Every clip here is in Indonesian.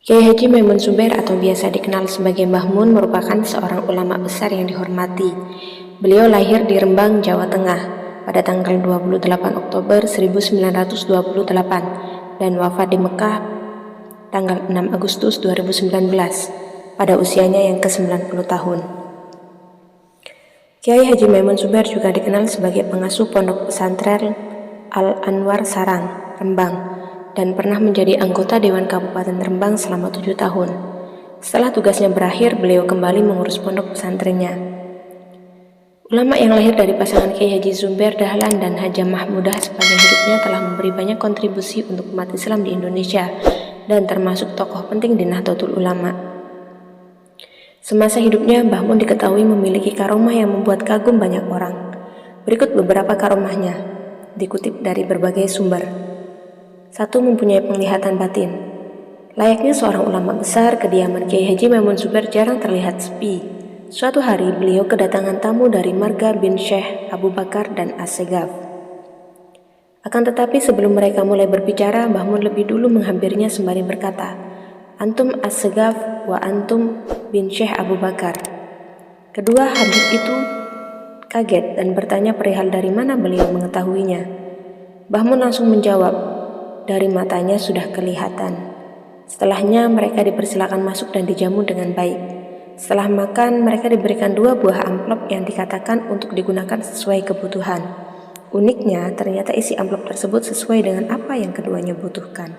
Kiai Haji Maimun Zubair atau biasa dikenal sebagai Mbah Mun merupakan seorang ulama besar yang dihormati. Beliau lahir di Rembang, Jawa Tengah pada tanggal 28 Oktober 1928 dan wafat di Mekah tanggal 6 Agustus 2019 pada usianya yang ke-90 tahun. Kiai Haji Maimun Zubair juga dikenal sebagai pengasuh pondok pesantren Al-Anwar Sarang, Rembang, dan pernah menjadi anggota Dewan Kabupaten Rembang selama 7 tahun. Setelah tugasnya berakhir, beliau kembali mengurus pondok pesantrennya. Ulama yang lahir dari pasangan Kiai Haji Zubair Dahlan dan Hajah Mahmudah sepanjang hidupnya telah memberi banyak kontribusi untuk umat Islam di Indonesia dan termasuk tokoh penting di Nahdlatul Ulama. Semasa hidupnya, Mbah Mun diketahui memiliki karomah yang membuat kagum banyak orang. Berikut beberapa karomahnya, dikutip dari berbagai sumber. 1. Mempunyai penglihatan batin. Layaknya seorang ulama besar, kediaman Kiai Haji Maimun Zubair jarang terlihat sepi. Suatu hari, beliau kedatangan tamu dari marga bin Syekh Abu Bakar dan As-Segaf. Akan tetapi sebelum mereka mulai berbicara, Mbah Mun lebih dulu menghampirinya sembari berkata, "Antum As-Segaf wa antum bin Syekh Abu Bakar." Kedua habib itu kaget dan bertanya perihal dari mana beliau mengetahuinya. Mbah Mun langsung menjawab, "Dari matanya sudah kelihatan." Setelahnya mereka dipersilakan masuk dan dijamu dengan baik. Setelah makan, mereka diberikan 2 buah amplop yang dikatakan untuk digunakan sesuai kebutuhan. Uniknya, ternyata isi amplop tersebut sesuai dengan apa yang keduanya butuhkan.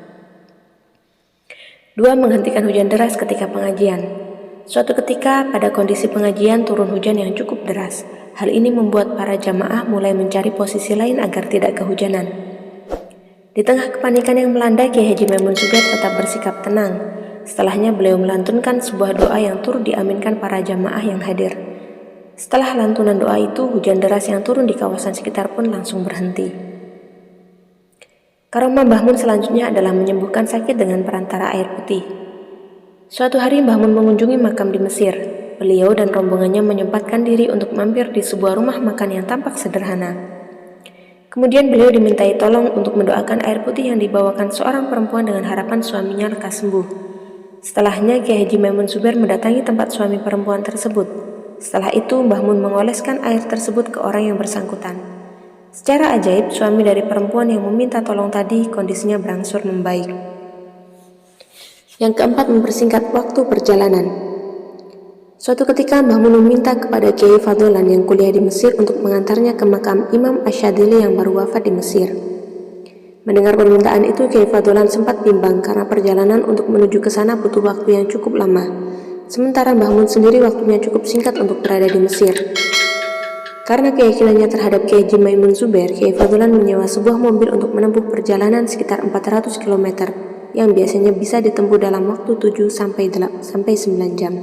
2. Menghentikan hujan deras ketika pengajian. Suatu ketika pada kondisi pengajian turun hujan yang cukup deras. Hal ini membuat para jamaah mulai mencari posisi lain agar tidak kehujanan. Di tengah kepanikan yang melanda, Kiai Haji Maimun Zubair tetap bersikap tenang. Setelahnya beliau melantunkan sebuah doa yang turut diaminkan para jamaah yang hadir. Setelah lantunan doa itu, hujan deras yang turun di kawasan sekitar pun langsung berhenti. Karomah Mbah Mun selanjutnya adalah menyembuhkan sakit dengan perantara air putih. Suatu hari Mbah Mun mengunjungi makam di Mesir. Beliau dan rombongannya menyempatkan diri untuk mampir di sebuah rumah makan yang tampak sederhana. Kemudian beliau dimintai tolong untuk mendoakan air putih yang dibawakan seorang perempuan dengan harapan suaminya lekas sembuh. Setelahnya Kiai Haji Maimun Zubair mendatangi tempat suami perempuan tersebut. Setelah itu Mbah Mun mengoleskan air tersebut ke orang yang bersangkutan. Secara ajaib, suami dari perempuan yang meminta tolong tadi kondisinya berangsur membaik. Yang keempat, mempersingkat waktu perjalanan. Suatu ketika Mbah Mun meminta kepada Kiai Fadlan yang kuliah di Mesir untuk mengantarnya ke makam Imam Asyadili yang baru wafat di Mesir. Mendengar permintaan itu, Kiai Fadlan sempat bimbang karena perjalanan untuk menuju ke sana butuh waktu yang cukup lama. Sementara Mbah Mun sendiri waktunya cukup singkat untuk berada di Mesir. Karena keyakinannya terhadap Kiai Haji Maimun Zubair, Kiai Fadlan menyewa sebuah mobil untuk menempuh perjalanan sekitar 400 km yang biasanya bisa ditempuh dalam waktu 7 sampai 9 jam.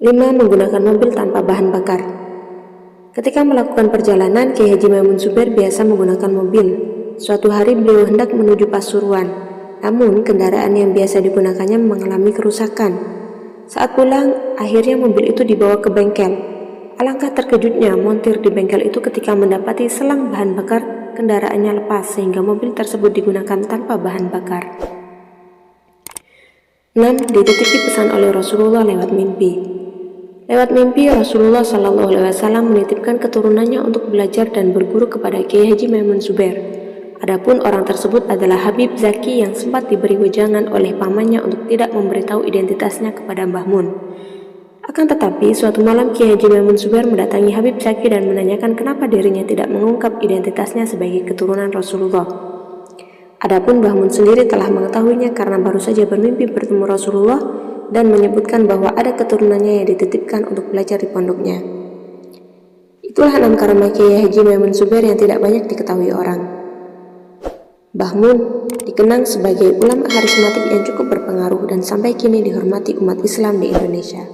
5. Menggunakan mobil tanpa bahan bakar. Ketika melakukan perjalanan, Kiai Haji Maimun Zubair biasa menggunakan mobil. Suatu hari beliau hendak menuju Pasuruan, namun kendaraan yang biasa digunakannya mengalami kerusakan. Saat pulang, akhirnya mobil itu dibawa ke bengkel. Alangkah terkejutnya montir di bengkel itu ketika mendapati selang bahan bakar kendaraannya lepas sehingga mobil tersebut digunakan tanpa bahan bakar. 6. Dititipi pesan oleh Rasulullah lewat mimpi. Lewat mimpi, Rasulullah SAW menitipkan keturunannya untuk belajar dan berguru kepada Kiai Haji Maimun Zubair. Adapun orang tersebut adalah Habib Zaki yang sempat diberi wejangan oleh pamannya untuk tidak memberitahu identitasnya kepada Mbah Mun. Akan tetapi, suatu malam Kiai Haji Maimun Zubair mendatangi Habib Zaki dan menanyakan kenapa dirinya tidak mengungkap identitasnya sebagai keturunan Rasulullah. Adapun Mbah Mun sendiri telah mengetahuinya karena baru saja bermimpi bertemu Rasulullah dan menyebutkan bahwa ada keturunannya yang dititipkan untuk belajar di pondoknya. Itulah 6 karomah Kiai Haji Maimun Zubair yang tidak banyak diketahui orang. Mbah Mun dikenang sebagai ulama karismatik yang cukup berpengaruh dan sampai kini dihormati umat Islam di Indonesia.